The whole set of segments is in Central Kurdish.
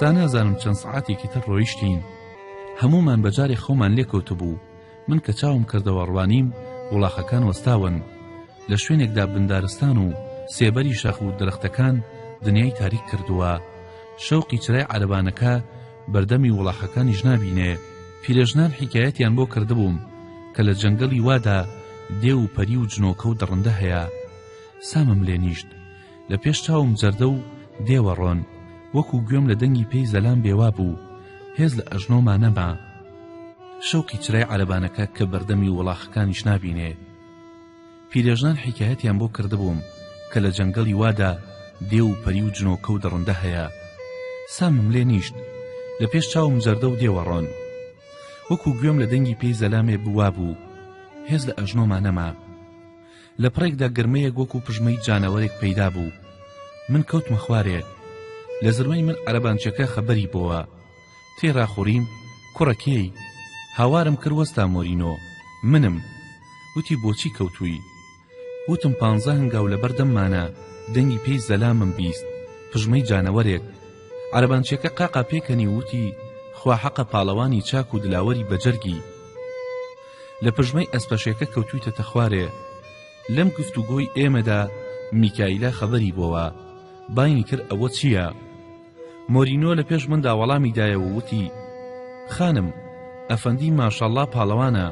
سانازانم چەند سەعاتێکی تر ڕۆیشتین. هەموومان بەجارێ خۆمان لێکەوتبوو. من کە چاوم کردەوە ڕوانیم وڵاخەکان وەستاون. لە شوێنێکدا بندارستان و سێبەری شاخ و درەختەکان دنیای تاریک کردووە. شەوقی چرای عەرەبانەکە بەردەمی وڵاخەکانیش نابینێ. پیرەژنان حیکایەتیان بۆ کردبووم کە لە جەنگەڵی وادا دێ و پەری و جنۆکە و دڕندە هەیە. سامم لێ نیشت. لە پێش چاوم جەردە و دێوەڕۆن وەکو گوێم لە دەنگی پێی زەلام بێوا بوو. هێز لە ئەژنۆما نەما. شەوقی چرای عەرەبانەکە کە بەردەمی وڵاخەکانیش نابینێ. پیرەژنان حیکایەتیان بۆ کردبووم کە لە جەنگەڵی وادا دێ و پەری و جنۆکە و دڕندە هەیە. سامم لێ نیشت. لە پێش چاوم جەردە و دێوەڕۆن وەکو گوێم لە دەنگی پێی زەلامێ بوا بوو. هێز لە ئەژنۆما نەما. لە پڕێکدا گرمەیەک وەکو پژمەی جانەوەرێک پەیدا بوو. من کەوتمە خوارێ. لە زرمەی من عەرەبانچەکە خەبەری بۆوە. تێڕاخوڕیم کوڕەکێی. هاوارم کرد وەستا مۆرینۆ. منم. وتی بۆچی کەوتووی؟ وتم 15 هەنگاو لە بەردەممانە دەنگی پێی زەلامم بیست. پژمەی جانەوەرێک. عەرەبانچەکە قاقا پێکەنی وتی خوا حەقە پاڵەوانی چاک و دلاوەری بەجەرگی. لە پژمەی ئەسپەشێکە کەوتوویتە خوارێ. لەم گفتوگۆی ئێمەدا میکائیلا خەبەری بۆوە. باینی کرد ئەوە چییە؟ مۆرینۆ لە پێش مندا وەڵامی دایەوە وتی خانم ئەفەندی ماشەڵڵا پاڵەوانە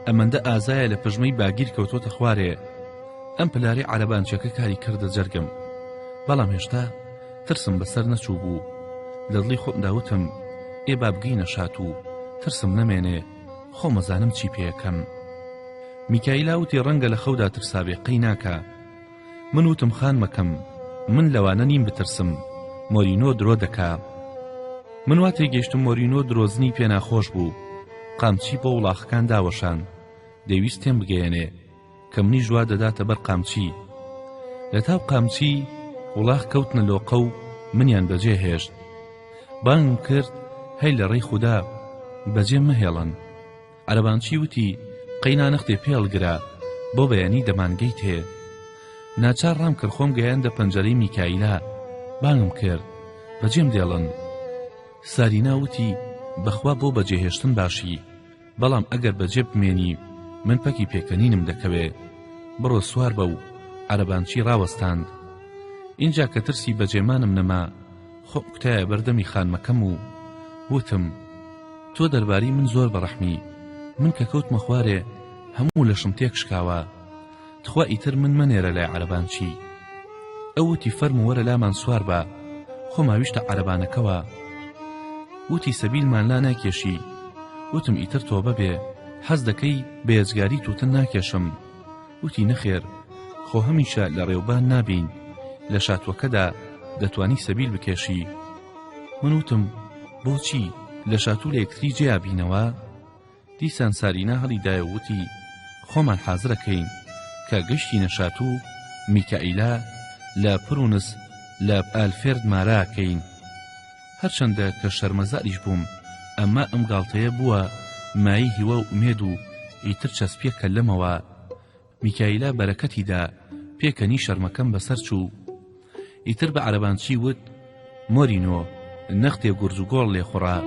ئەمەندە ئازایە لە پژمەی باگیر کەوتۆتە خوارێ. ئەم پلاری عەرەبانچەکە کاری کردە جەرگم. بەڵام هێشتا ترسم بەسەر نەچوو بوو. لە دڵی خۆمدا وتم ئێ با بگەینە شات و ترسم نەمێنێ خۆمەزانم چی پێیەکەم. میکائیلا وتی ڕەنگە لە خەودا ترسابێ قەی ناکە. من وتم خان مەکەم من لەوانە نیم بترسم. مۆرینۆ درۆ دەکا. من وا تێگەیشتم مۆرینۆ درۆزنی پێ ناخۆش بوو. قامچی بۆ وڵاخەکان داوەشان. دەیویست تێم بگەیەنێ کە منی ژوا دەداتە بەر قامچی. لە تاو قامچی وڵاخ کەوتنە لۆقە و منیان بەجێ هێشت. بانگم کرد هەی لە ڕێی خودا بەجێ مەهێڵن. عەرەبانچی وتی قەینا نەختێ پێڵگرا بۆ بەیانی دەمانگەیت هێ. ناچار ڕام کرد خۆم گەیاندە پەنجەرەی میکائیلا. بانگم کرد بەجێم دێڵن. سارینا وتی بەخوا بۆ بەجێهێشتن باشی بەڵام ئەگەر بەجێ بمێنی من پەکی پێکەنینم دەکەوێ. بڕۆ سوار بە و عەرەبانچی ڕاوەستاند. اینجا کە ترسی بەجێمانم نەما خۆم کوتایە بەردەمی خانمەکەم و وتم تۆ دەرباری من زۆر بەڕەحمی. من کە کەوتمە خوارێ هەموو لەشم تێک شکاوە. تخوا ئیتر من مەنێرە لای عەرەبانچی. ئەو وتی فەرموو وەرە لامان سوار بە خۆماویشتە عەرەبانەکەوە. وتی سەبیلمان لا ناکێشی. وتم ئیتر تۆ بەبێ حەز دەکەی بێجگاری تووتن ناکێشم. وتی نەخێر خۆ هەمیشە لە ڕێوبان نابین لە شاتوەکەدا دەتوانی سەبیل بکێشی. من وتم بۆچی لە شاتوو لە یەکتری جێیابینەوە؟ دیسان سارینا هەڵیدایە وتی خۆمان حازرەکەین کە گەشتی نەشاتوو میکائیلا لە پڕونس لە ئالفێرد ماراکەین. هەرچەندە کە شەرمەزاریش بووم ئەمما ئەم گاڵتەیە بووە مایی هیوە و ئومێد و ئیتر چەسپیە کەلەمەوە. میکائیلا بەرەکەتیدا پێکەنی شەرمەکەم بەسەر چوو. ئیتر بە عەرەبانچی وت مۆرینۆ نەختێ گورج و گۆڵ لێخوڕا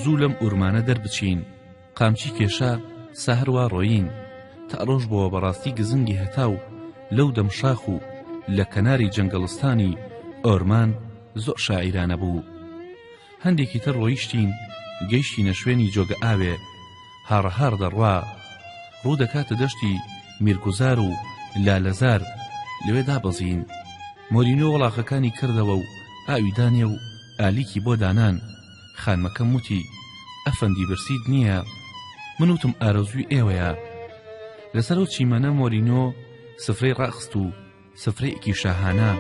زوو لەم ئورمانە دەربچین. قامچی کێشا ساهەروا ڕۆیین تا ڕۆژ بۆوە بەڕاستی گزنگی هەتاو لەو دەمشاخ و لە کەناری جەنگەڵستانی ئۆرمان زۆر شاعیرانە بوو. هەندێکی تر ڕۆیشتین گەیشتینە شوێنی جۆگە ئاوێ. هاڕەهاڕ دەڕوا ڕوو دەکاتە دەشتی میرگوزار و لالەزار لەوێ دابەزین. مۆرینۆ وڵاخەکانی کردەوە و ئاوی دانێ و ئالیکی بۆ دانان. خانمەکەم وتی ئەفەندی برسید نییە. من وتم ئارەزووی ئێوەیە. لەسەر ئەو چیمەنە مۆرینۆ سفرەی ڕاخست و سفرەیەکی شاهانە.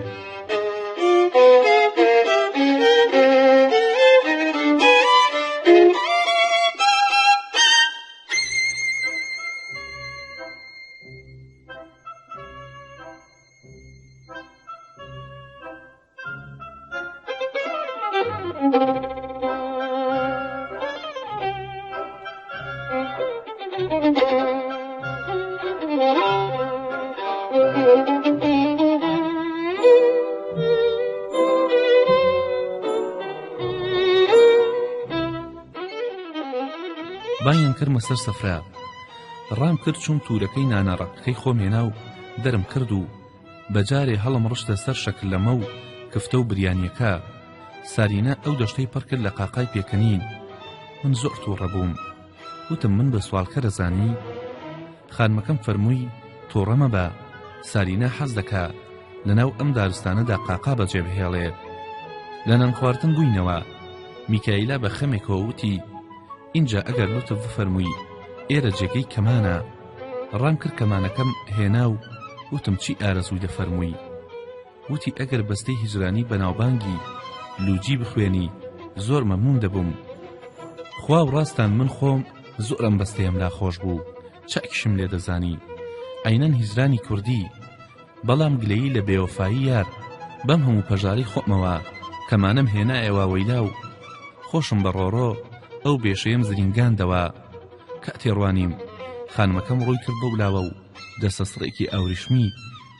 بایان کردمە سەر سەفرە. ڕام کرد چوم تورەکەی نانەڕەقەکەی خۆم هێنا و دەرم کرد و بەجارێ هەڵم ڕشتە سەر شەکل لەمە و کفتە و بریانیەکە. سارینە ئەو دەشتەی پڕ کرد لە قاقای پێکەنین. من زۆر تووڕە بووم. وتم من بە سوالکەرە زانی؟ خانمەکەم فەرمووی تووڕە مەبە، سارینە حەز دەکا لەناو ئەم دارستانەدا قاقا بەجێ بهێڵێ. لە نان خواردن بووینەوە. میکایلا بە خەمێکەوە وتی اینجا ئەگەر لوتف بفەرمووی ئێرە جێگەی کەمانە. ڕام کرد کەمانەکەم هێنا و وتم چی ئارەزووی دەفەرمووی؟ وتی ئەگەر بەستەی هیجرانی بەناوبانگی لوجی بخوێنی زۆر مەمنون دەبووم. خوا و ڕاستان من خۆم زۆرم بەستەیەم لا خۆش بوو، چاکیشم لێ دەزانی. عینەن هیجرانی کوردی، بەڵام گلەیی لە بێوەفایی یار بەم هەموو پەژاری خۆمەوە کەمانەم هێنا ئێوە وەیلا و خۆشم بە ڕۆڕۆ ئەو بێشەیەم زرینگاندەوە. کاتێ ڕوانیم خانمەکەم ڕووی کرد بۆ بلاوە و دەسەسڕێکی ئاوریشمی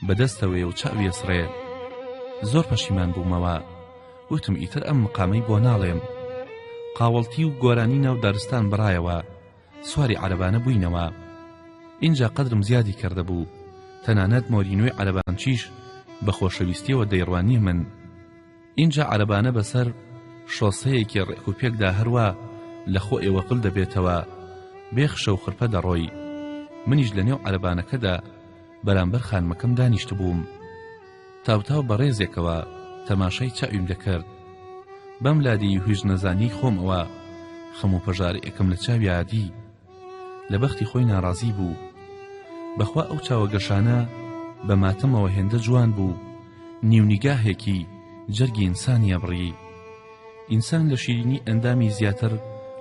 بەدەستەوەی و چاوی ئەسڕێ. زۆر پەشیمان بوومەوە. وتم ئیتر ئەم مقامەی بۆ ناڵێم. قاوەڵتی و گۆرانی ناو دارستان بڕایەوە، سواری عەرەبانە بووینەوە. اینجا قەدرم زیادی کردەبوو، تەنانەت مۆرینۆی عەرەبانچیش بە خۆشەویستیەوە دەیڕوانی من. اینجا عەرەبانە بەسەر شۆسەیەکی ڕێک و پێکدا هەروە لە خۆ ئێوە قل دەبێتەوە، بێخشە و خرپە دەڕۆی. منیش لە نێو عەرەبانەکەدا بەرامبەر خانمەکەم دانیشت بووم. تاوتاو بە ڕێزێکەوە تەماشای چاویم دەکرد. بەم لادی هیچ نەزانی خۆمەوە خەم و پەژارێکم لە چاوی عادی. لە بەختی خۆی ناڕازی بوو. بەخوا ئەو چاوە گەشانە بە ماتمەوە هێندە جوان بوو، نیونیگاهێکی جەرگی ئینسانیە بڕی. ئینسان لە شیرینی ئەندامی زیاتر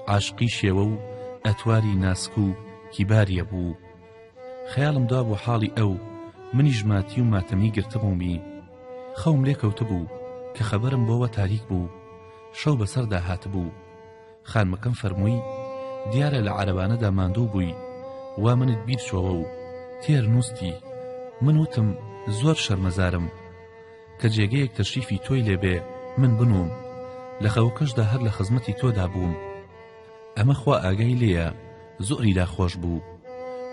عاشقی شێوە و ئەتواری ناسک و کیباریە بوو. خەیاڵم دا بۆ حاڵی ئەو، منیش ماتی و ماتەمی گرتبوومی. خەوم لێ کەوتە بوو کە خەبەرم بۆوە تاریک بوو، شەو بەسەردا هاتبوو. خانمەکەم فەرمووی دیارە لە عەرەبانەدا ماندوو بووی، وا منت بیر چۆوە و تێر نووستی. من وتم زۆر شەرمەزارم کە جێگەیەک تەشریفی تۆی لێبێ من بنوم، لە خەوکەشدا هەر لە خزمەتی تۆدا بووم. ئەمە خوا ئاگای لێیە زۆری لا خۆش بوو،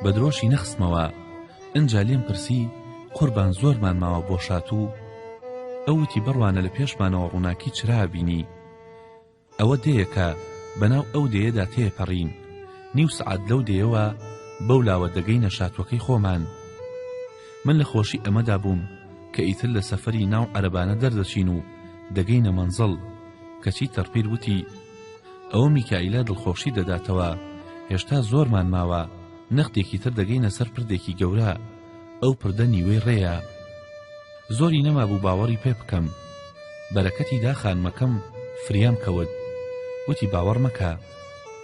بە درۆشی نەخستمەوە. ئەنجا لێم پرسی قوربان زۆرمان ماوە بۆ شاتوو. ئەوتی بڕوانە لە پێشمانەوە ڕووناکی چرا بینی؟ ئەوە دەیەکە بەناو ئەو دەیەدا تێپەڕین، نیو سعات لەو دەیەوە بەولاوە دەگەینە شاتوەکەی خۆمان. من لە خۆشی ئەمەدا بووم کە ئیتر لە سەفەری ناو عەرەبانە دەردەچین و دەگەینە مەنزڵ. کەچی تەرپیر وتی ئەوە میکائیلا دڵخۆشی دەداتەوە، هێشتا زۆرمان ماوە، نەختێکی تر دەگەینە سەر پردێکی گەورە، ئەو پردە نیوەی ڕێیە. زۆری نەما بوو باوەڕی پێ بکەم. بەرەکەتی دا خانمەکەم فریام کەوت. وتی باوەڕ مەکە،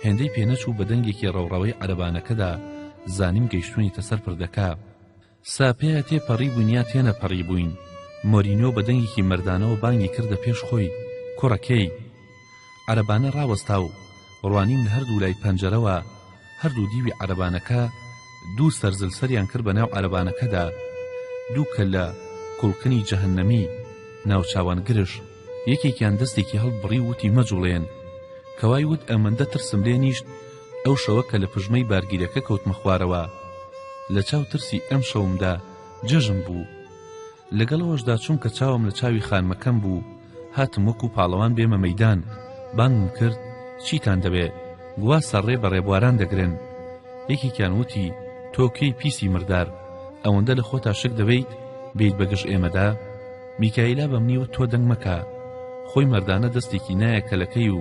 هێندەی پێنەچوو بە دەنگێکی ڕەوڕەوەی عەرەبانەکەدا زانیم گەیشتوونیتە سەر پردەکە. ساپەیە تێپەڕی بووینیا تێنەپەڕی بووین. مۆرینۆ بە دەنگێکی مەردانەوە بانگی کردە پێش خۆی کوڕەکەی. عەرەبانە ڕاوەستا و ڕوانیم لە هەردوو لای پەنجەرەوە. هەردوو دیوی عەرەبانەکە دوو سەرزل سەریان کرد بە ناو عەرەبانەکەدا، دوو کە لە کوڵکنی جەهەنەمی ناوچاوان گرش. یەکێکیان دەستێکی هەڵبڕی وتی مەجوڵێن. کەوای وت ئەمەندە ترسم لێ نیشت ئەو شەوە کە لە پژمەی بارگیرەکە کەوتمە خوارەوە. لە چاو ترسی ئەم شەومدا جەژم بوو. لەگەڵەوەشدا چونکە چاوم لە چاوی خانمەکەم بوو، هاتم وەکو پاڵەوان بێمە مەیدان. بانگم کرد چیتان دەبێ؟ گوا سەرڕێ بە ڕێبواران دەگرن. یەکێکیان وتی تۆکەی پیسی مردار، ئەوەندە لە خۆتا شک دەبیت بیت بەگەش ئێمەدا؟ میکائیلا بە منیوت تۆ دەنگ مەکە، خۆی مەردانە دەستێکی نایە کەلەکەی و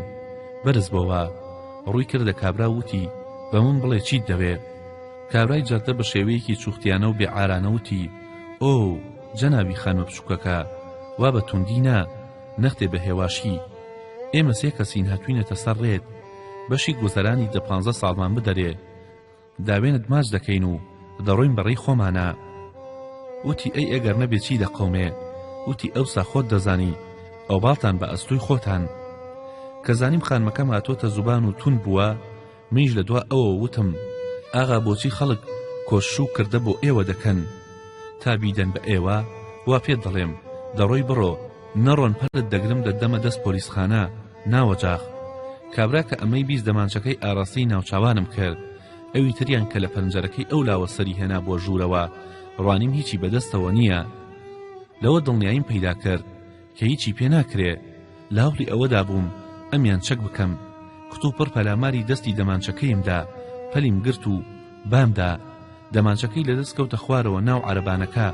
بەرز بەوە. ڕووی کردە کابرا وتی بە من بڵێ چیت دەوێ؟ کابرای جاتە بە شێوەیەکی چوختیانە و بێعارانە وتی ئۆ جەنابی خانمە بچووکەکە، وا بە توندی نا، نەختێ بە هێواشی. ئێمە سێ کەسین هاتووینەتە سەر ڕێت، بەشی گوزەرانی 15 ساڵمان بدەرێ، داوێنت ماچ دەکەین و دەڕۆین بەڕێی خۆمانە. وتی ئەی ئەگەر نەبێت چی دەقەومێ؟ وتی ئەوسا خۆت دەزانی، ئەو باڵتان بە ئەستوی خۆتان. کە زانیم خانمەکەم هاتۆتە زوبان و تون بووە، منیش لە دوا ئەوە وتم ئاغا بۆچی خەڵک کۆشوو کردە بۆ ئێوە دەکەن؟ تا بیدەن بە ئێوە وا پێت دەڵێم دەڕۆی بڕۆ، نەڕۆن پەرت دەگرم دەدەمە دەست پۆلیسخانە ناوەجاخ. کابرا کە ئەمەی بیست دەمانچەکەی ئاڕاستەی ناوچاوانم کرد، ئەوی تریان کە لە پەنجەرەکەی ئەو لاوە سەری هێنا بۆ ژوورەوە، ڕوانیم هیچی بەدەستەوە نییە. لەوە دڵنیاییم پەیدا کرد کە هیچی پێ ناکرێ. لاوڵی ئەوەدا بووم ئەمیان چەک بکەم. کتو پڕ پەلاماری دەستی دەمانچەکەیمدا، پەلیم گرت و بامدا. دەمانچەکەی لەدەست کەوتە خوارەوە ناو عەرەبانەکە.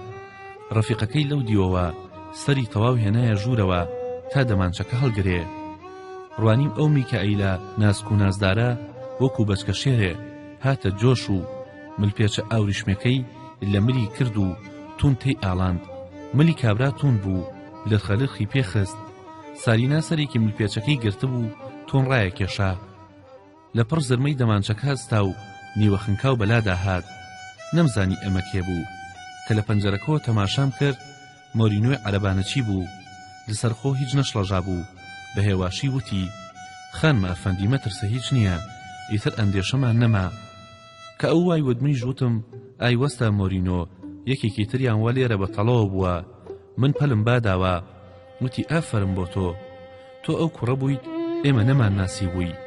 ڕەفیقەکەی لەو دیوەوە سەری تەواو هێنایە ژوورەوە تا دەمانچەکە هەڵگرێ. ڕوانیم ئەو میکائیلە نازک و نازدارە وەکو بەچکە شێرێ هاتە جۆش و ملپێچە ئاوریشمەکەی لە ملی کرد و تون تێی ئاڵاند. ملی کابرا تون بوو، لە خەلخی پێخست. سارینا سەرێکی ملپێچەکەی گرتبوو تۆن ڕایە کێشا. لە پڕ زرمەی دەمانچەکە هەستا و نیوە خنکاو بەلادا هات. نەمزانی ئەمە کێ بوو کە لە پەنجەرەکەوە تەماشام کرد. مۆرینۆی عەرەبانەچی بوو، لەسەرخۆ هیچ نەشڵەژا بوو. بە هێواشی وتی: خانمە ئەفەندی مەترسە هیچ نییە، ئیتر ئەندێشەمان نەما. کە ئەو وای وتمنیش وتم: ئای وەستا مۆرینۆ، یەکێکی تریان وا لێرە بە تەڵەوە بووە، من پەلم باداوە. وتی: ئافەرم بۆ تۆ ئەو کوڕە بوویت، ئێمە نەمان ناسی بووی.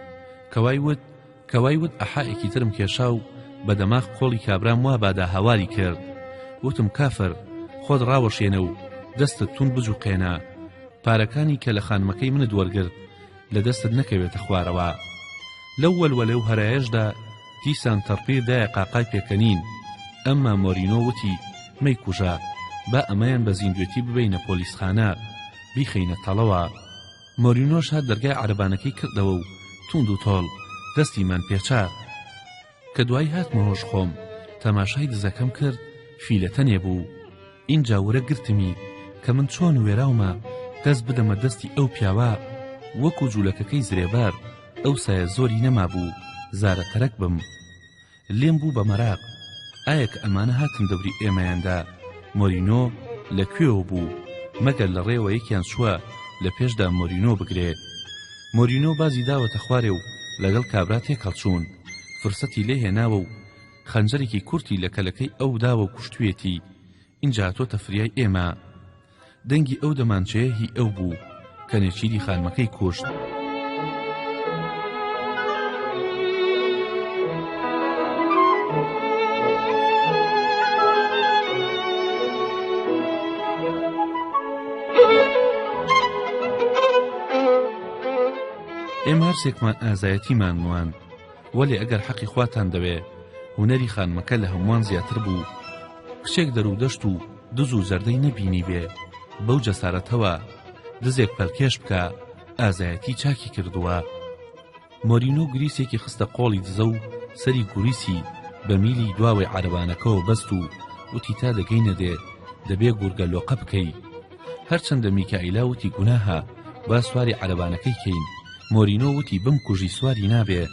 کەوای وت ئەحائێکی ترم کێشا و بە دەماغ قۆڵی کابرام وا بادا هەواری کرد. وتم: کافر، خۆت ڕاوەشێنە و دەستت تون بجوقێنە، پارەکانی کە لە خانمەکەی منت وەرگرت لە دەستت نەکەوێتە خوارەوە. لەو وەلوەلە و هەرایەشدا دیسان تەڕپیر دایە قاقای پێکەنین. ئەمما مۆرینۆ وتی: مەیکوژە، با ئەمەیان بە زیندوێتی ببینە پۆلیسخانە، بیخەینە تەڵەوە. مۆرینۆش هات دەرگای عەرەبانەکەی کردەوە و توند و تۆڵ دەستیمان پێچا. کە دوای هاتمەوەش خۆم تەماشای دزەکەم کرد، فیلەتەنێ بوو. ئینجا وەرە گرتمی کە من چۆن وێراومە دەست بدەمە دەستی ئەو پیاوە. وەکو جوولەکەکەی زرێبار ئەو سایە زۆری نەما بوو، زارەتەرەک بم. لێم بوو بە مەراق، ئایا کە ئەمانە هاتن دەوری ئێمەیاندا مۆرینۆ لەکوێوە بوو، مەگەر لە ڕێوە یەکیان چووە لە پێشدا مۆرینۆ بگرێ. مۆرینۆ بازی داوەتە خوارێ و لەگەڵ کابرا تێکەڵچوون. فرسەتی لێ هێناوە و خەنجەرێکی کورتی لە کەلەکەی ئەو داوە و کوشتوێتی. اینجا هاتۆتە فریای ئێمە. دەنگی ئەو دەمانچەیە هی ئەو بوو کە نێچیری خانمەکەی کوشت. ئێمە هەرسێکمان ئازایەتیمان موان، وەلێ ئەگەر حەقی خواتان دەوێ، هونەری خانمەکە لە هەمووان زیاتر بوو. کچێک دەرودەشت و دز و زەردەی نەبینی بێ، بەو جەسارەتەوە دزێک پەرکێش بکە، ئازایەتی چاکی کردووە. مۆرینۆ گریسێکی خستە قۆڵی دزە و سەری گوریسی بە میلی دواوەی عەرەبانەکەەوە بەست و وتی: تا دەگەینە دێ دەبێ گورگە لۆقە بکەی. هەرچەندە میکائیلا وتی گوناهە، با سواری عەرەبانەکەی کەین. مۆرینۆ وتی: بمکوژی سواری نابێ.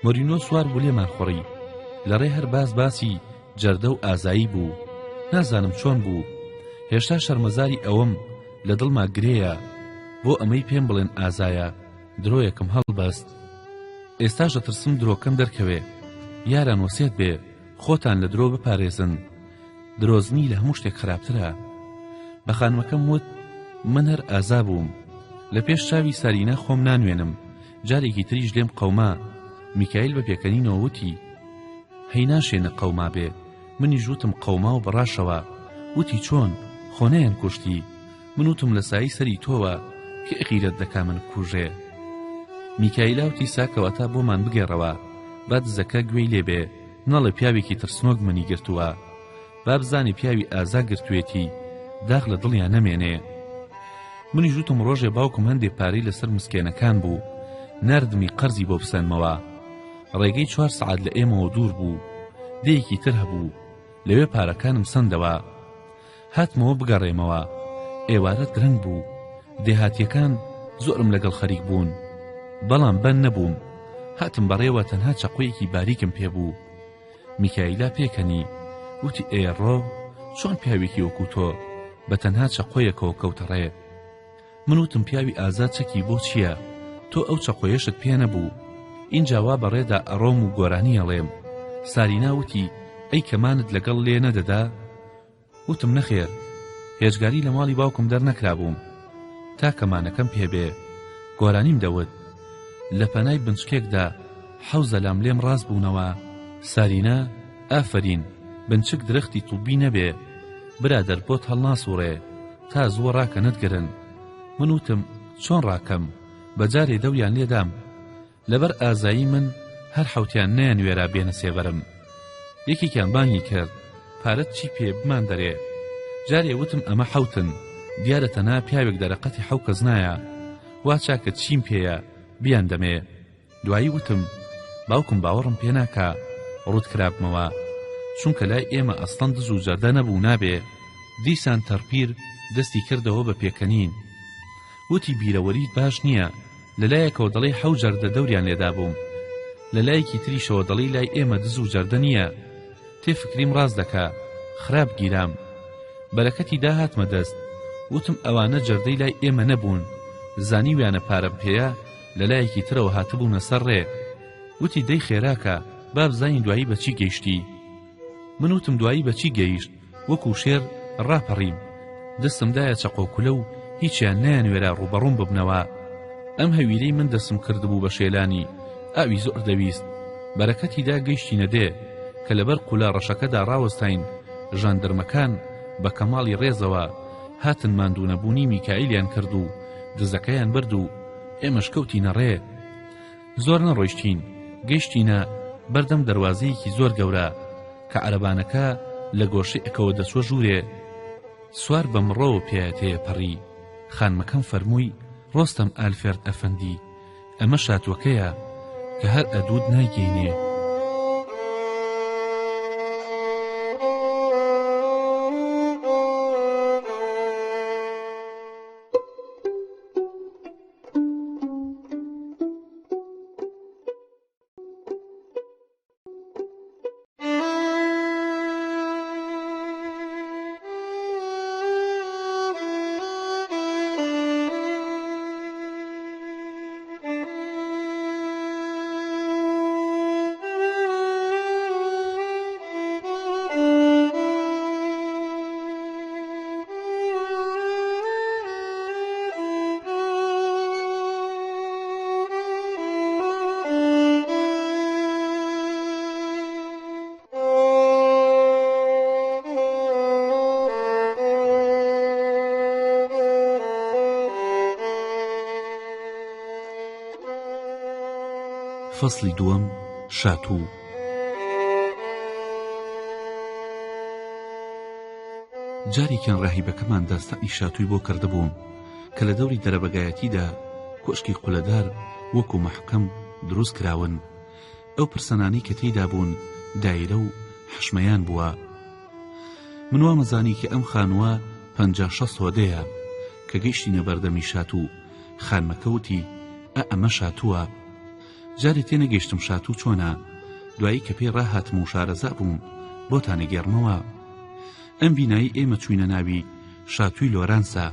مۆرینۆ سوار بوو لێمان خوڕی. لەڕێ هەر باسی جەردە و ئازایی بوو. نازانم چۆن بوو، هێشتا شەرمەزاری ئەوەم لە دڵما گرەیە، بۆ ئەمەی پێم بڵێن ئازایە، درۆیەکم هەڵبەست. ئێستاش دەترسم درۆکەم دەرکەوێ. یاران وەسێت بێ خۆتان لە درۆ بپارێزن، درۆزنی لە هەموو شتێک خراپترە. بە خانمەکەم وت: من هەر ئازا بووم، لە پێش چاوی سارینا خۆم نانوێنم. جارێکی تریش لێم قەوما. میکائیل بە پێکەنینەوە وتی: هەی ناشێنە قەوما بێ. منی ژوتم قەوما و بەڕاشەوە. وتی: چۆن خۆنەیان کوشتی؟ من وتم: لە سایی سەری تۆوە کێ غیرەت دەکا من کوژێ. میکائیلا وتی: ساکەوەتا بۆمان بگێڕەوە، با دزەکە گوێی لێبێ، نەڵێ پیاوێکی ترسنۆک منی گرتووە، با بزانێ پیاوی ئازا گرتوێتی، داغ لە دڵیان نەمێنێ. منی ژوتم ڕۆژێ باوکم هەندێک پارەی لەسەر مسکێنەکان بوو، نردمی قەرزی بۆ بسەنمەوە. ڕێگەی 4 سەعات لە ئێمەوە دوور بوو. دەیەکی تر هەبوو، لەوێ پارەکانم سندەوە. هاتمەوە بگەڕێمەوە. ئێوارە درەنگ بوو، دێهاتیەکان زۆرم لەگەڵ خەریک بوون، بەڵام بەن نەبووم. هاتم بەڕێوە، تەنها چەقۆیەکی باریکم پێبوو. میکائیلا پێکەنی وتی: ئێڕۆ چۆن پیاوێکی وەکو تۆ بە تەنها چەقۆیەکەوە کەوتەڕێ؟ من وتم: پیاوی ئازاد چەکی بۆ چییە؟ تۆ ئەو چەقۆیەشت پێ نەبوو. اینجا وا بەڕێدا ئەڕۆم و گۆرانی ئەڵێم. سارینا وتی: ئەی کەمانت لەگەڵ لێ نەدەدا؟ وتم: نەخێر، هێزگاری لە ماڵی باوکم دەرنەکرابووم، تا کەمانەکەم پێبێ، گۆرانیم دەوت. لە پەنای بنچکێکدا حەوزە لام لێم ڕاست بوونەوە. سارینە ئافرین، بنچک درەختی تووبی نەبێ، برادەر بۆت هەڵناسوڕێ تا زووە ڕاکەنت گرن. من وتم چۆن ڕاکەم، بەجارێ دەوریان لێدام. لەبەر ئازایی من هەر حەوتیان نەیانوێرا بێنە سێبەرم. یەکێکیان بانگی کرد پارەت چی پێ بمان دەرێ. جارێ وتم ئەمە حەوتن، دیارە تەنها پیاوێک دەرەقەتی حەو کەس نایە، وا چاکە چیم پێیە بیان دەمێ. دوایی وتم باوکم باوەڕم پێ ناکا ڕوود کرابمەوە، چونکە لای ئێمە ئەسڵەن دز و جەردە نەبوو نابێ. دیسان تەرپیر دەستی کردەوە بە پێکەنین. وتی بیرەوەریت باش نییە، لەلایەکەوە دەڵێ حەو جەردە دەوریان لێدا بووم، لەلایەکی تریشەوە دەڵێ لای ئێمە دز و جەردە نییە. تێفکریم ڕاست دەکا، خراپ گیرام. بەرەکەتی داهاتمە دەست. وتم ئەوانە جەردەی لای ئێمە نەبوون، زانیویانە پارەم پێیە لەلایەکی ترەوە هاتبوونە سەر ڕێ. وتی دەی خێراکە با بزانین دوایی بەچی گەیشتی. من وتم دوایی بەچی گەیشت، وەکو شێر ڕاپەڕیم. دەستمدایە چەقۆکولە و هیچیان نەیانوێرا ڕوبەڕووم ببنەوە. ئەم هەویرەی من دەستم کردبوو بە شێلانی، ئاوی زۆر دەویست. بەرەکەتیدا گەیشتینە دێ کە لەبەر قولا ڕەشەکەدا ڕاوەستاین. ژاندەرمەکان بە کەماڵی ڕێزەوە هاتن ماندوونەبوونی میکائیلیان کرد و دزەکەیان برد و ئێمەش کەوتینە ڕێ. زۆر نەڕۆیشتین، گەیشتینە بەردەم دەروازەیەکی زۆر گەورە کە عەرەبانەکە لە گۆشەیەکەوە دەچوە ژوورێ. سوار بە مڕۆوە پێیەتەیە پەڕی. خانمەکەم فەرمووی ڕۆستەم ئالفێرد ئەفەندی، ئەمە شاتوەکەیە کە هەر ئەدوود نایگەینێ. فەسڵی دووەم، شاتوو. جارێکیان ڕاهیبەکەمان داستانی شاتووی بۆ کردبوون کە لە دەوری دەرەبەگایەتیدا کۆشکی قولەدار وەکو مەحکەم دروست کراون. ئەو پرسەنانی کە تێیدا بوون دایرە و حشمەیان بووە. من وامەزانی کە ئەم خانووە 50-60 هۆدەیە. کە گەیشتینە بەردەمی شاتوو، خانمەکە وتی ئەمە شاتووە. جارێ تێنەگەیشتم شاتوو چۆنە، دوایی کە پێی ڕاهاتم و شارەزا بووم بۆتانە گێڕمەوە. ئەم بینایی ئێمە چوینە ناوی شاتووی لۆرانسا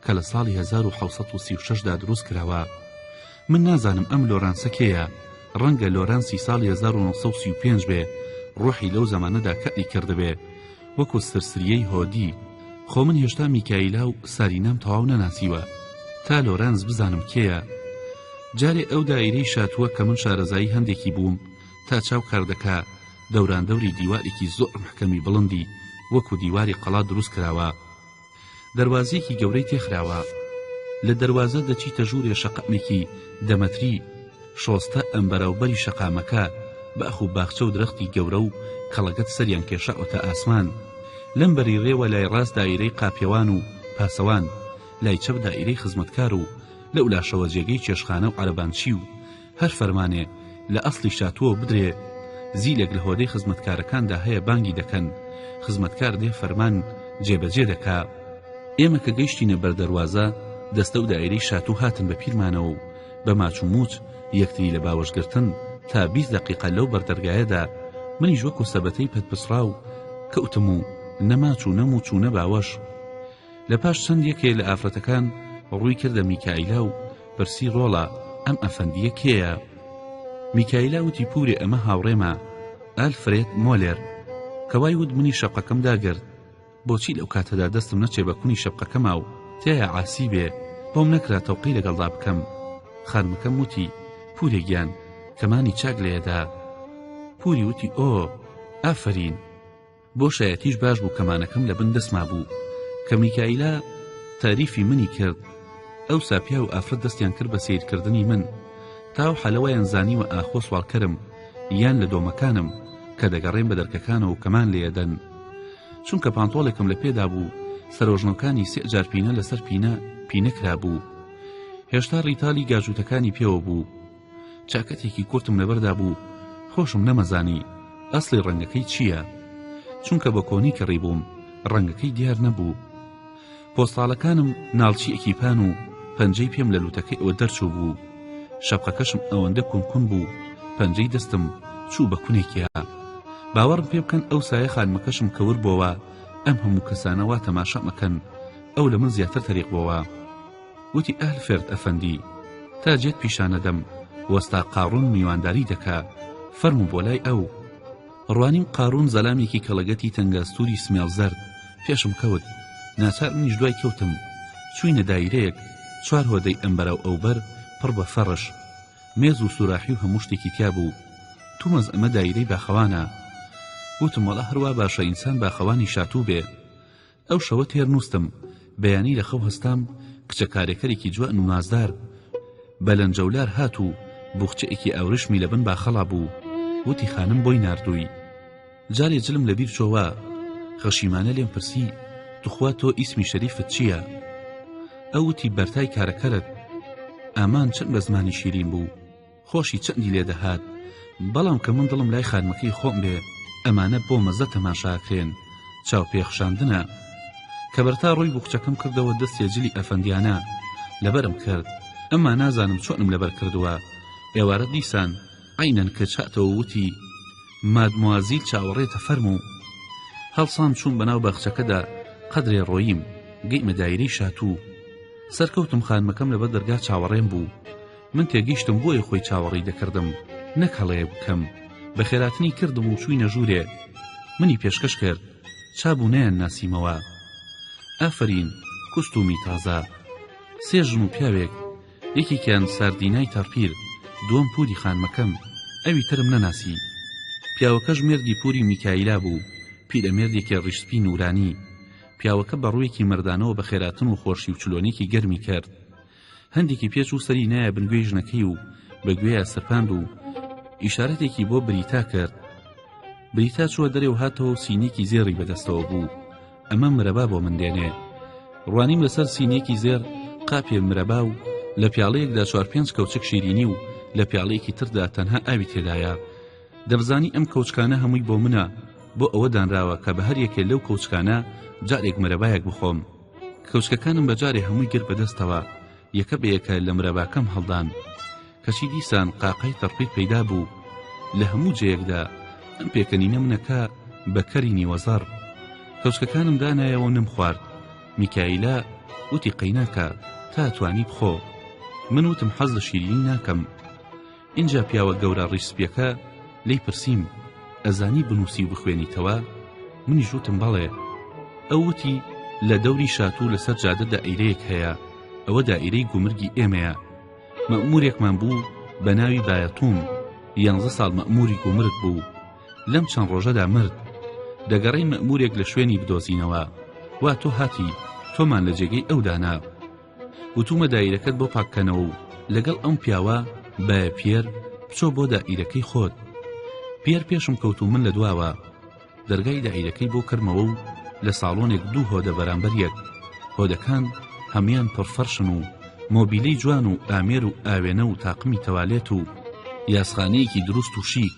کە لە ساڵی 1736دا دروست کراوە. من نازانم ئەم لۆرانسە کێیە، ڕەنگە لۆرانسی ساڵی 1935 بێ، ڕۆحی لەو زەمانەدا کەلی کردبێ وەکو سرسریەی هۆدی. خۆ من هێشتا میکائیلا و سارینام تەواو نەناسیوە تا لۆرانس بزانم کێیە. جارێ ئەو دایرەی شاتووە کە من شارەزایی هەندێکی بووم تا چاو کاردەکە دەوران دەوری دیوارێکی زۆر محکەمی بڵندی وەکو دیواری قەڵا دروست کراوە. دەروازەیەکی گەورەی تێخراوە. لە دەروازە دەچیتە ژوورێ شەقامێکی دەمەتری شۆستە ئەمبەرەوبەری شەقامەکە باخ و باخچە و درەختی گەورە و کەڵەگەت سەریان کێشاوەتە ئاسمان. لەم بەری ڕێوە لای ڕاست دایرەی قاپێوان و پاسەوان، لای چەپ دایرەی خزمەتکار و لەو لاشەوە جێگەی چێشخانە و عەرەبانچی و هەر فەرمانێ لە ئەسڵی شاتووە بدرێ زیلێک لە هۆدەی خزمەتکارەکاندا هەیە بانگی دەکەن، خزمەتکار دێ فەرمان جێبەجێ دەکا. ئێمە کە گەیشتینە بەردەروازە دەستە و دایرەی شاتوو هاتن بە پیرمانەوە و بە ماچ و موچ یەکتری لە باوەشگرتن تا 20 دقیقە لەو بەردەرگایەدا منیش وەکو سەبەتەی پەتپسرا و کەوتم و نەماچ و نەموچ و نەباوەش. لە پاش چەند یەکێ لە ئافرەتەکان ڕووی کردە میکائیلا و پرسی ڕۆڵە ئەم ئەفەندیە کێیە؟ میکائیلا وتی پورێ ئەمە هاوڕێمە ئالفرێد مۆلێر، کەوای ود منی شەقەکەم داگرت. بۆچی لەو کاتەدا دەستم نەچێ بە کونی شەقەکەما و تایە عاسی بێ بۆم نەکرا تەوقی لەگەڵدا بکەم. خانمەکەم وتی پورێگیان کەمانی چاک لێدا. پوری وتی ئۆ ئافرین، بۆ شایەتیش باش بوو کەمانەکەم لە بن دەستما بوو کە میکائیلا تاریفی منی کرد. ئەو ساپیا و ئافرەت دەستیان کرد بە سیرکردنی من تاو حەلەوەیان زانیوە ئاخۆ سوالکەرم یان لە دۆمەکانم کە دەگەڕێن بە دەرکەکانەوە و کەمان لێدەن. چونکە پانتۆڵێکم لە پێدا بوو سەرۆژنەکانی 3 جار پینە لەسەر پینە کرا بوو. هێشتا ڕیتالی گاجووتەکانی پێوە بوو. چاکەتێکی کورتم لەبەردا بوو، خۆشم نەمەزانی ئەسڵی ڕەنگەکەی چییە، چونکە بە کۆنی کەڕی بووم ڕەنگەکەی دیار نەبوو. پۆستاڵەکانم ناڵچیەکی پان و پەنجەی پێم لە لوتەکەی ئەوە دەرچوو بوو. شەپقەکەشم ئەوەندە کونکون بوو پەنجەی دەستم چوو بە کونێکیە. باوەڕم پێ بکەن ئەو سایە خانمەکەشم کەور بۆەوە ئەم هەموو کەسانەوە تەماشا مەکەن، ئەو لە من زیاتر تەریق بۆەوە. وتی ئەهل فێرد ئەفەندی، تا جێت پیشانەدەم وەستا قاڕون میوانداری دەکا، فەرموو بۆ لای ئەو. ڕوانیم قاڕون زەلامێکی کەڵەگەتی تەنگەستوری سمێڵ زەرد پێشم کەوت. ناچار منیش دوای کەوتم، چووینە دایرەیەک 4 هۆدەی ئەمبەرە و ئەوبەر پڕ بە فەڕش، مێز و سوراحی و هەموو شتێکی تیا بوو. تومەز ئەمە دایرەی باخەوانە. وتم وەڵا هەروە باشە ئینسان باخەوانی شاتوو بێ. ئەو شەوە تێر نووستم، بەیانی لە خەو هەستام کچە کارێکەرێکی جوان و نازدار بەلەنجەولار هات و بوخچەیەکی ئاورشمی لە بن باخەڵا بوو. وتی خانم بۆی ناردووی. جارێ جلم لەبیر چۆوە، خەشیمانە لێم پرسی توخوا تۆ ئیسمی شەریفت چییە؟ ئەو وتی بەرتای کارەکەرت. ئامان چەند بە زمانی شیرین بوو، خۆشی چەندی لێ دەهات، بەڵام کە من دڵم لای خانمەکەی خۆم بێ ئەمانە بۆ مەزە تەماشاکرێن چاوپێخشاندنە. کە بەرتا ڕووی بوخچەکەم کردەوە دەستێ جلی ئەفەندیانە لەبەرم کرد. ئەمما نازانم چۆنم لەبەر کردووە. ئێوارە دیسان عینەن کە چاتەوە وتی مادموازیل چاوەڕێتە فەرموو. هەڵسان چوون بەناو بەخچەکەدا قەدرێ ڕۆییم گەیمە دایرەی شاتوو. سەرکەوتم خانمەکەم لەبەر دەرگا چاوەڕێم بوو. من تێگەیشتم بۆیە خۆی چاوەڕێی دەکردم، نەک هەڵەیە بکەم. بە خێراتنی کردم و چووینە ژوورێ. منی پێشکەش کرد، چابوو نەیان ناسیمەوە. ئافرین کوستومی تازە، 3 ژن و پیاوێک، یەکێکیان ساردینای تەڕپیر، دووەم پوری خانمەکەم، ئەوی ترم نەناسی. پیاوەکەش مێردی پوری میکائیلا بوو، پیرەمێردێکی ڕیشسپی نورانی. پیاوەکە بە ڕوویەکی مردانەوە بە خێراتن و خۆشی و چلۆنێکی گەرمی کرد. هەندێکی پێچ و سەری نایە بنگوێی ژنەکەی و بەگوێیە سەرپاند و ئیشارەتێکی بۆ بریتا کرد. بریتا چووە دەرێ و هاتەوە و سینێکی زێڕی بەدەستەوە بوو. ئەمە مرەبا بۆ من دێنێ. ڕوانیم لەسەر سینێکی زێر قاپێ مرەبا و لە پیاڵەیەکدا 4-5 کەوچک شیرینی و لە پیاڵەیەکی تردا تەنها ئاوی تێدایە. دەبزانی ئەم کەوچکانە هەمووی بۆ منە، بۆ ئەوە دانراوە کە بە هەر یەکێ لەو کەوچکانە جارێک مرەبایەک بخۆم. کەوچکەکانم بەجارێ هەمووی گر بەدەستەوە، یەکە بە یەکە لە مرەباکەم هەڵدان. کەچی دیسان قاقای تەڕپی پەیدا بوو لە هەموو جەیەکدا. ئەم پێکەنینە منەکە بە کەرینی وەزەڕ. کەوچکەکانم دانایەوە نم خوارد. میکائیلا وتی قەیناکە تا توانی بخۆ. من وتم حەز لە شیرینی ناکەم. اینجا پیاوە گەورە ڕیشسپیەکە لی پرسیم ئەزانی بنووسی و بخوێنیتەوە؟ منیش وتم بەڵێ. ئەو وتی لە دەوری شاتوو لەسەر جادە دائیرەیەک هەیە، ئەوە دائیرەی گومرگی ئێمەیە. مەئمورێکمان بوو بە ناوی بایەتوم، 11 ساڵ مەئموری گومرگ بوو. لەم چەند ڕۆژەدا مرد. دەگەڕین مەئمورێک لە شوێنی بدۆزینەوە. وا تۆ هاتی، تۆمان لە جێگەی ئەودانا. وتومە دایرەکەت بۆ پاککەنەوە و لەگەڵ ئەم پیاوە بایە پێر بچۆ بۆ دائیرەکەی خۆت. پێر پێشم کەوتو من لە دواوە. دەرگای دائیرەکەی بۆ کردمەوە و لە ساڵۆنێک 2 هۆدە بەرامبەر یەک. هۆدەکان هەمویان پڕفەرشن و مۆبیلەی جوان و ئامێر و ئاوێنە و تاقمی تەوالێت و یاسخانەیەکی دروست و شیک.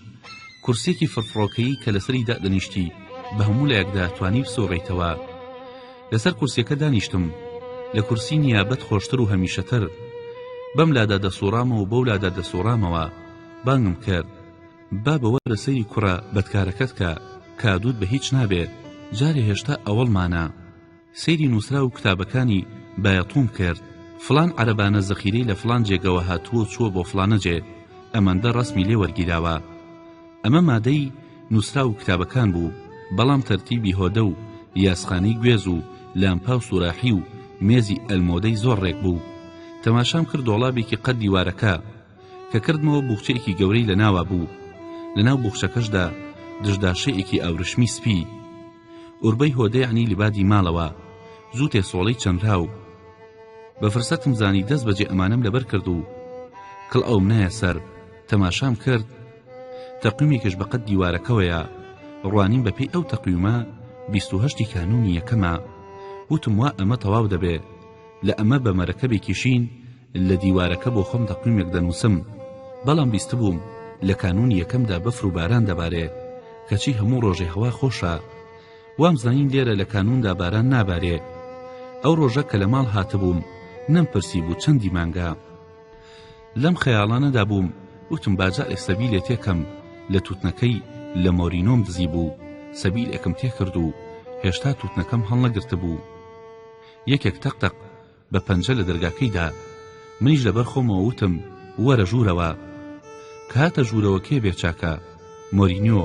کورسێکی فرفڕۆکەیی کە لەسەری دادەنیشتی بە هەموو لایەکدا توانی بسۆڕیتەوە. لەسەر کورسیەکە دانیشتم. لە کورسی نیابەت خۆشتر و هەمیشەتر. بەم لادا دەسۆڕامەوە و بەو لادا دەسۆڕامەوە. بانگم کرد با بەوەرە سەیری کوڕە بەدکارەکەت کە کادوود بە هیچ نابێت. جارێ هێشتا ئەوەڵمانە. سەیری نووسرا و کتابەکانی بایەتوم کرد. فلان عەرەبانە زەخیرەی لە فلان جێگەوە هاتووە چووە بۆ فلانە جێ، ئەمەندە ڕەسمی لێ وەرگیراوە. ئەمە مادەی نووسرا و کتابەکان بوو، بەڵام تەرتیبی هۆدە و یاسخانەی گوێز و لامپا و سوراحی و مێزی ئەلمۆدەی زۆر ڕێک بوو. تەماشام کرد دۆڵابێکی قەد دیوارەکە. کە کردمەوە بوخچەیەکی گەورەی لە ناوە بوو. لە ناو بوخچەکەشدا دژداشەیەکی ئاورشمی سپی، ئوربەی هۆدەیانی لبادی ماڵەوە، زوو تێسۆڵەی چەندراو. بە فرسەتم زانی دەست بەجێ ئەمانم لەبەر کرد و کڵ ئەوم نایە سەر. تەماشام کرد، تەقویمێکش بەقەد دیوارەکەوەیە، ڕوانیم بەپێی ئەو تەقویمە 28 کانونی یەکەمە. وتم وا ئەمە تەواو دەبێ، لە ئەمە بە مەرەکەبێکی شین لە دیوارەکە بۆ خۆم تەقویمێک دەنووسم. بەڵام بیستبووم لە کانونی یەکەمدا بەفر و باران دەبارێ، کەچی هەموو ڕۆژێ هەوا خۆشە. وام زانین لێرە لە کانوندا باران نابارێ. ئەو ڕۆژە کە لە ماڵ هاتبووم نەمپرسی بوو چەندی مانگە. لەم خەیاڵانەدا بووم، وتم باجارێک سەبیلێ تێکەم لە تووتنەکەی لە مۆرینۆم دزی بوو. سەبیلێکم تێکرد و هێشتا تووتنەکەم هەڵ نەگرتە بوو. یەکێک تەقتەق بە پەنجە لە دەرگاکەیدا. منیش لەبەر خۆمەوە وتم وەرە ژوورەوە. کە هاتە ژوورەوە کێ بێچاکە؟ مۆرینیۆ.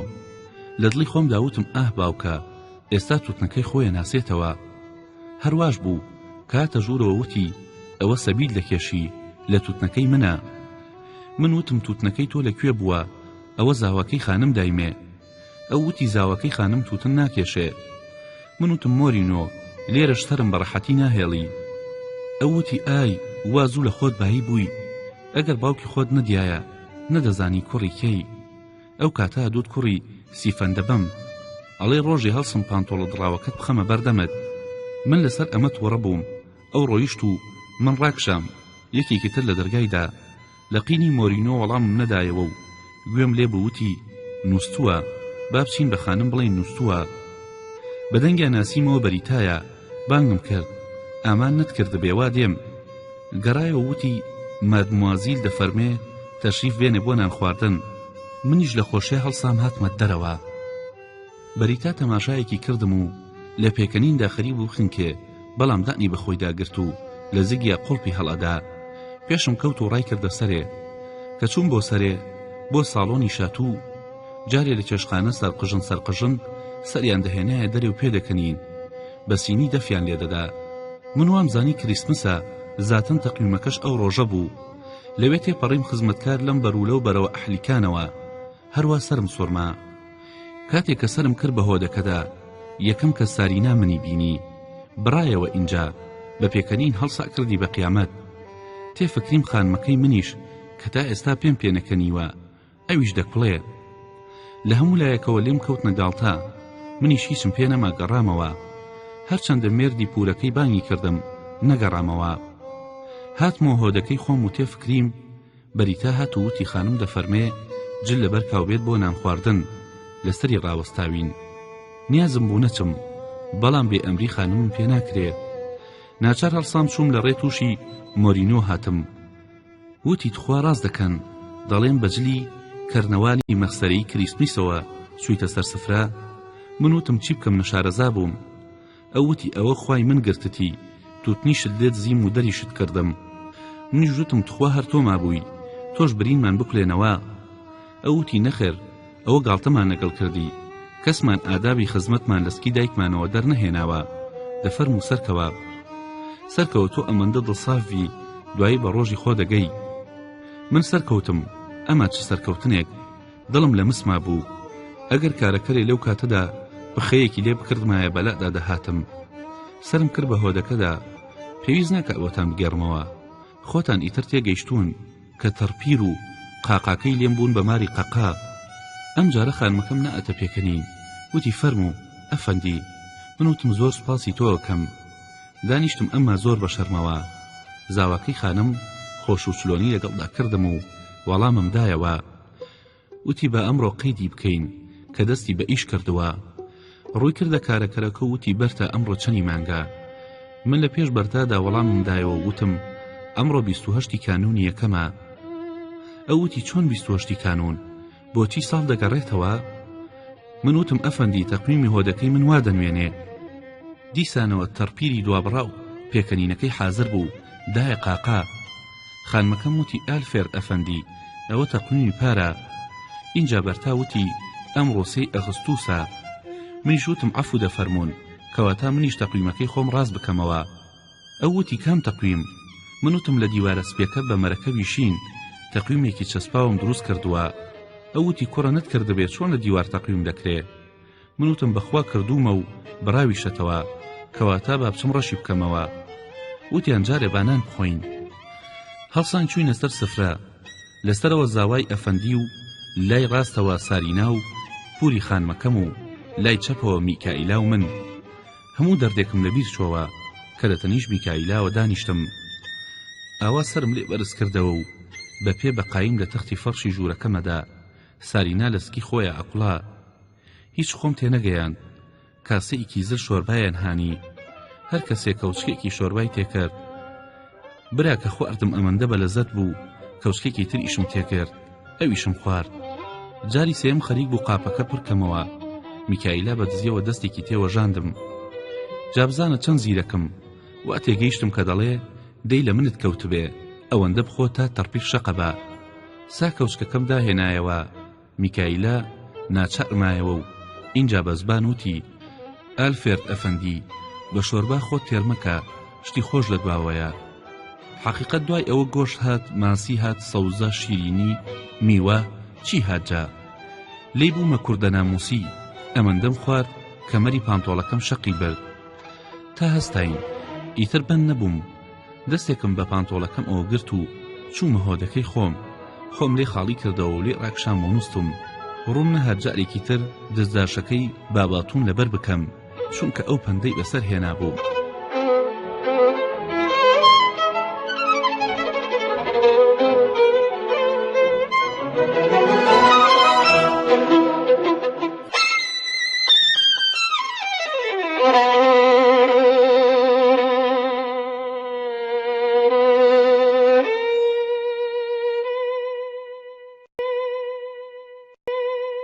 لە دڵی خۆمدا وتم ئاه باوکە، ئێستا تووتنەکەی خۆیە ناسێتەوە. هەرواش بوو کە هاتە ژوورەوە وتی ئەوە سەبیل دەکێشی، لە تووتنەکەی منە. من وتم تووتنەکەی تۆ لەکوێ بووە؟ ئەوە زاواکەی خانم دایمێ. ئەو وتی زاواکەی خانم تووتن ناکێشێ. من وتم مۆرینۆ لێرەش سەرم بەڕەحەتی ناهێڵی. ئەو وتی ئای وا زوو لە خۆت باهی بووی، ئەگەر باوکی خۆت نەدیایە نەدەزانی کوڕی کەی. ئەو کاتە دوود کوڕی سیفەندەبەم، ئەڵێ ڕۆژی هەڵسم پانتۆڵە دڕاوەکەت بخەمە بەردەمت. من لەسەر ئەمە تووڕە بووم. ئەو ڕۆیشت و من ڕاکشام. یەکێکی تر لە دەرگایدا لە قینی مۆرینۆ وەڵامم نەدایەوە و گوێم لێ بووتی نووسووە، با بچین بە خانم بڵێن نووسووە. بەدەنگیان ناسیمەوە بەریتایە. بانگم کرد، ئامان نەتکرد بێوا دێم. گەڕایەوە وتی مادموازیل دەفەرمێ تەشریف بێنێ بۆ نان خواردن. منیش لە خۆشیە هەڵسام هاتمە دەرەوە. بەریتا تەماشایەکی کردم و لە پێکەنیندا خەریب و خنکێ، بەڵام دانی بەخۆی داگرت و لە زگیا قوڵپی هەڵەدا. پێشم کەوت و ڕای کردە سەرێ. کە چوون بۆ سەرێ بۆ ساڵۆنی شاتوو، جارێ لە چێشخانە سەرقژن سەریان دەهێنایە دەرێ و پێدەکەنین، بە سینی دەفیان لێدەدا. من وام زانی کریسمسە، زاتن تەقویمەکەش ئەو ڕۆژە بوو. لەوێ تێپەڕیم خزمەتکار لەم بەرولە و بەرەوە ئەحلیکانەوە. هەروە سرم سۆرما. کاتێک کە سرم کرد بە هۆدەکەدا، یەکەم کە سارینا منی بینی. بڕایەوە ئینجا، بە پێکەنین هەڵسا کردی بە قیامەت. تێفکریم خانمەکەی منیش کە تا ئێستا پێم پێنەکەنیوە، ئەویش دەکڵێ. لە هەموو لایەکەوە لێم کەوت نەگاڵتا. منیش هیچم پێ نەما گەڕامەوە. هەرچەندە مێردی پورەکەی بانگی کردم نەگەڕامەوە. هاتمەوە هۆدەکەی خۆم و تێفکریم. بەریتا هات و وتی خانم دەفەرمێ جل لەبەر کاوبێت بۆ نان خواردن، لەسەری ڕاوەستاوین. نیازم بوو نەچم، بەڵام بێ ئەمری خانمم پێ ناکرێت. ناچار هەڵسام چووم لە ڕێ تووشی مۆرینۆ هاتم. وتی تخوا ڕاست دەکەن، دەڵێن بەجلی کەرنەوالی مەخسەرەی کریسمسەوە چوویتە سەر سفرە. من وتم چی بکەم، نەشارەزا بووم. ئەو وتی ئەوە خوای من گرتتی، تووتنیشت لێت زیم و دەریشت کردم. منیش وتم تخوا هەر تۆ مابووی، تۆش برینمان بکولێنەوە. ئەو وتی نەخێر، ئەوە گاڵتەمان لەگەڵ کردی، کەسمان ئادابی خزمەتمان لەسکی دایکمانەوە دەرنەهێناوە. دەفەرموو سەرکەوە تۆ ئەمەندە دڵسافی، دوایی بە ڕۆژی خۆ دەگەی. من سەرکەوتم، ئەمە چ سەرکەوتنێک، دڵم لە مسما بوو. ئەگەر کارەکەرێ لەو کاتەدا بخەیەکی لێ بکردمایە بەلادا دەهاتم. سرم کرد بە هۆدەکەدا، پێویست ناکە ئەوەتان بگێڕمەوە، خۆتان ئیتر تێگەیشتوون کە تەڕپیر و قاقاکەی لێم بوون بە ماری قەقا. ئەم جارە خانمەکەم نائەتە پێکەنین. وتی فەرموو ئەفەندی. من وتم زۆر سوپاسی تۆ ئەکەم. دانیشتم ئەمما زۆر بە شەرمەوە. زاواکەی خانم خۆش و چلۆنی لەگەڵدا کردم و وەڵامم دایەوە. وتی بە ئەمڕۆ قەیدی بکەین کە دەستی بە ئیش کردووە. ڕووی کردە کارەکەرەکە وتی بەرتە ئەمڕۆ چەنی مانگە. من لە پێش بەرتادا وەڵامم دایەوە وتم ئەمڕۆ 28 کانونی یەکەمە. ئەو وتی چۆن 28 کانون؟ بۆچی ساڵ دەگەڕێتەوە؟ من وتم ئەفەندی تەقویمی هۆدەکەی من وا دەنوێنێ. دیسانەوە تەڕپیری دوابڕاو پێکەنینەکەی حازر بوو، دایە قاقا. خانمەکەم وتی ئالفێرد ئەفەندی، ئەوە تەقویمی پارە. اینجا بەرتا وتی ئەمڕۆ 3 ئەغستوسە. منیش وتم عەفو دەفەرمون، کەواتە منیش تەقویمەکەی خۆم ڕاست بکەمەوە. ئەو وتی کام تەقویم؟ من وتم لە دیوارە سپیەکە بە مەرەکەبی شین تەقویمێکی چەسپاوم دروست کردووە. ئەوتی کوڕە نەتکردبێت چۆن لە دیوار تەقویم دەکرێ. منوتم بەخوا کردومە و بڕاویشەتەوە، کەواتە با بچم ڕەشی بکەمەوە. وتیان جارێ بانان بخۆین. هەڵسان چووینە سەر سفرە، لەسەرەوە زاوای ئەفەندی و لای ڕاستەوە سارینا و پوری خانمەکەم و لای چەپەوە میکائیلا و من. هەموو دەردێکم لەبیر چۆوە کە لە تەنیش میکائیلاوە دانیشتم. ئاوا سرم لێ بەرز کردەوە و بە پێ بەقایم لە تەختی فەرشی ژوورەکەمەدا. سارینا لەسکی خۆیە ئەقوڵا. هیچ خۆم تێنەگەیاند. کاسەیەکی زر شۆربایان هانی. هەر کەسێک کەوچکێکی شۆربای تێکرد. برا کە خواردم ئەمەندە بە لەزەت بوو کەوچکێکی تر ئیشم تێکرد، ئەویشم خوارد. جاری سێم خەریک بوو قاپەکە پڕکەمەوە. میکائیلا بە دزیەوە دەستێکی تێوەژاندم. جابزانە چەند زیرەکم، وا تێگەیشتم کە دەڵێ دەی لە منت کەوتبێ، ئەوەندە بخۆ تا تەڕپیر شەقەبە. سا کەوچکەکەم داهێنایەوە. میکائیلا ناچارمایەوە و اینجا بە زبان وتی: ئالفێرد ئەفەندی، بە شۆربا خۆت تێرمەکە، شتی خۆش لە دواوەیە. حەقیقەت دوای ئەوە گۆشت هات، ماسی هات، سەوزە، شیرینی، میوە، چی هاتجا. لێی بوومە کوردە ناموسی. ئەمەندەم خوارد کەمەری پانتۆڵەکەم شەقی برد. تا هەستاین ئیتر بەند نەبووم. دەستێکم بە پانتۆڵەکەم ئەوە گرت و چوومە هۆدەکەی خۆم لێ خاڵی کردەوە و لێ ڕاکشام و نووستم. ڕوون نەهات جارێکی تر دەستداشەکەی باباتون لەبەر بکەم، چونکە ئەو پەندەی بەسەر هێنا بوو.